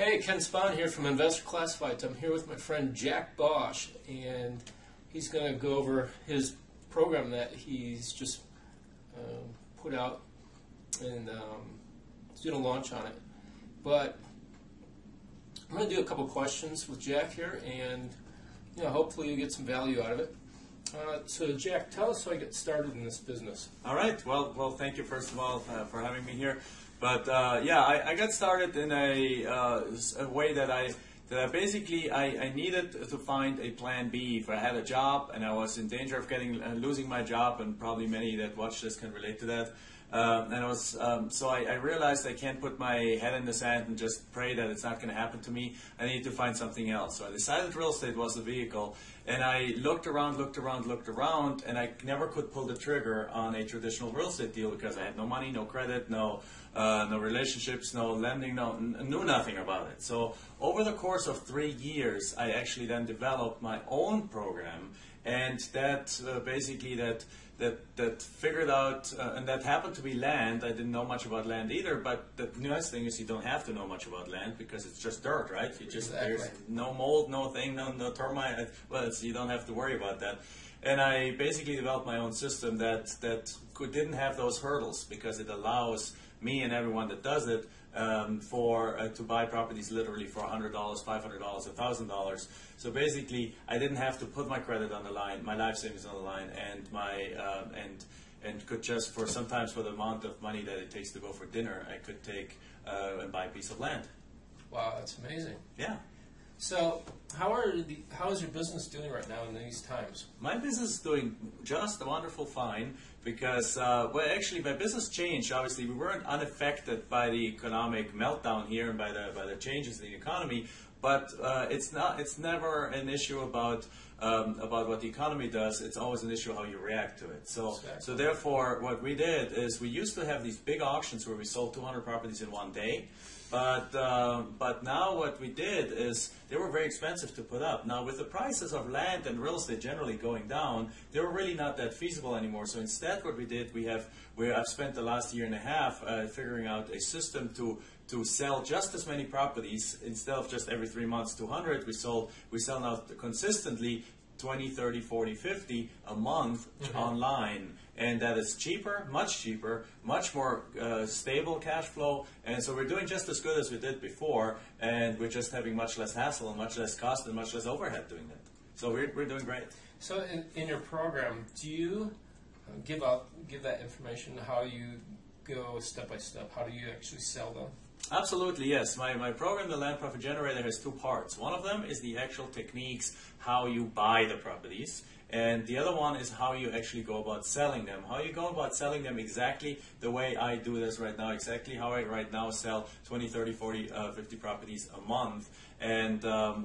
Hey, Ken Spahn here from Investor Classifieds. I'm here with my friend Jack Bosch, and he's going to go over his program that he's just put out, and he's doing a launch on it. But I'm going to do a couple questions with Jack here, and hopefully you get some value out of it. So Jack, tell us how you get started in this business. All right. Well, thank you first of all for having me here. But yeah, I got started in a way that I basically needed to find a plan B if I had a job and I was in danger of losing my job, and probably many that watch this can relate to that. And I realized I can't put my head in the sand and just pray that it's not going to happen to me. I need to find something else. So I decided real estate was the vehicle, and I looked around, and I never could pull the trigger on a traditional real estate deal because I had no money, no credit, no relationships, no lending, knew nothing about it. So over the course of 3 years, I actually then developed my own program, and that basically that figured out, and that happened to be land. I didn't know much about land either, but the nice thing is you don't have to know much about land because it's just dirt, right? You just There's no mold, no thing, no termite. Well, you don't have to worry about that. And I basically developed my own system that didn't have those hurdles because it allows me and everyone that does it to buy properties literally for $100, $500, $1,000. So basically, I didn't have to put my credit on the line, my life savings on the line, and my and could just sometimes for the amount of money that it takes to go for dinner, I could take and buy a piece of land. Wow, that's amazing. Yeah. So how is your business doing right now in these times? My business is doing just wonderful fine because, well, actually, my business changed. Obviously, we weren't unaffected by the economic meltdown here and by the changes in the economy. But it's never an issue about what the economy does. It's always an issue how you react to it. So therefore, what we did is we used to have these big auctions where we sold 200 properties in one day. But now what we did is they were very expensive to put up. Now with the prices of land and real estate generally going down, they were really not that feasible anymore. So instead what we did, I've spent the last year and a half figuring out a system to sell just as many properties instead of just every 3 months 200. We sell now consistently 20, 30, 40, 50 a month online. And that is cheaper, much more stable cash flow. And so we're doing just as good as we did before, and we're just having much less hassle and much less cost and much less overhead doing that. So we're doing great. So in your program, do you give that information, how you go step by step? How do you actually sell them? Absolutely, yes. My program, the Land Profit Generator, has two parts. One of them is the actual techniques, how you buy the properties. And the other one is how you actually go about selling them. How you go about selling them exactly the way I do this right now, exactly how I right now sell 20, 30, 40, 50 properties a month. And out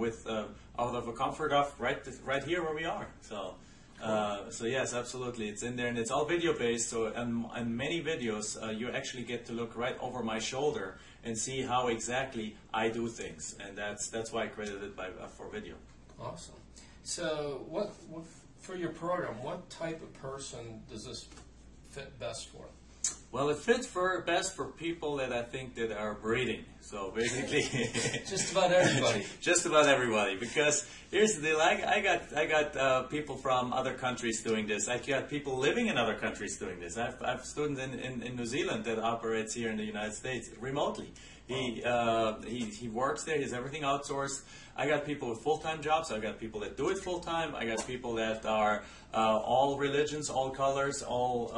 of the comfort of right here where we are. So. So yes, absolutely, it's in there, and it's all video based. So in many videos, you actually get to look right over my shoulder and see how exactly I do things, and that's why I created it for video. Awesome. So what for your program? What type of person does this fit best for? Well, it fits best for people that I think that are breeding. So basically, just about everybody. Just about everybody. Because here's the deal: I got people from other countries doing this. I got people living in other countries doing this. I've students in New Zealand that operates here in the United States remotely. He works there. He has everything outsourced. I got people with full-time jobs. I got people that do it full-time. I got people that are all religions, all colors, all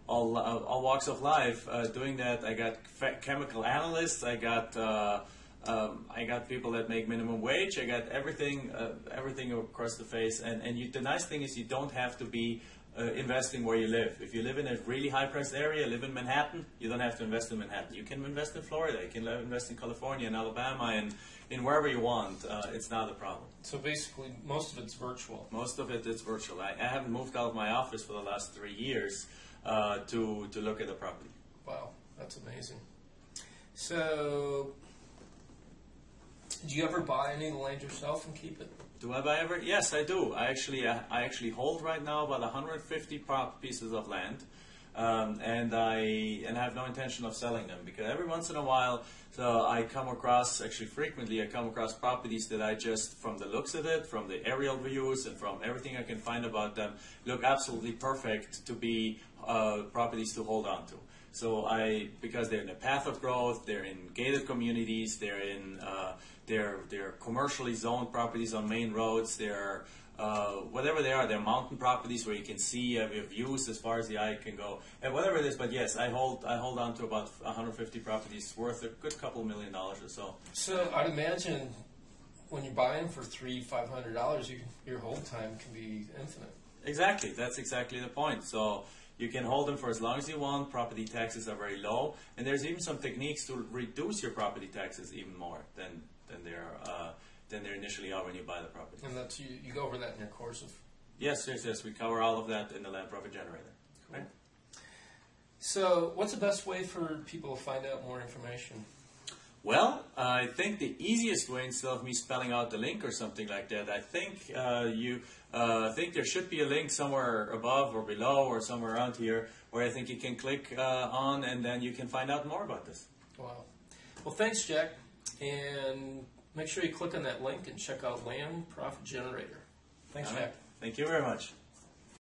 walks of life doing that. I got chemical analysts. I got people that make minimum wage. I got everything across the face. And the nice thing is you don't have to be investing where you live. If you live in a really high-priced area, live in Manhattan, you don't have to invest in Manhattan. You can invest in Florida. You can invest in California and Alabama and in wherever you want. It's not a problem. So basically, most of it's virtual. Most of it is virtual. I haven't moved out of my office for the last 3 years. To look at the property. Wow, that's amazing. So, do you ever buy any of the land yourself and keep it? Do I buy ever? Yes, I do. I actually hold right now about 150 pieces of land. and I have no intention of selling them, because every once in a while, so I come across, actually frequently, I come across properties that I just, from the looks of it, from the aerial views, and from everything I can find about them, look absolutely perfect to be properties to hold on to. So because they're in a path of growth, they're in gated communities, they're commercially zoned properties on main roads, they're whatever they are, they're mountain properties where you can see views as far as the eye can go, and whatever it is. But yes, I hold on to about 150 properties worth a good couple $1 million or so. So I'd imagine when you're buying for $300-500, your hold time can be infinite. Exactly, that's exactly the point. So you can hold them for as long as you want. Property taxes are very low, and there's even some techniques to reduce your property taxes even more than they initially are when you buy the property. And that's you go over that in your course of. Yes. We cover all of that in the Land Profit Generator. Cool. Right? So, what's the best way for people to find out more information? Well, I think the easiest way, instead of me spelling out the link or something like that, I think think there should be a link somewhere above or below or somewhere around here where I think you can click on, and then you can find out more about this. Wow. Well, thanks, Jack. And make sure you click on that link and check out Land Profit Generator. Thanks, Jack. Thank you very much.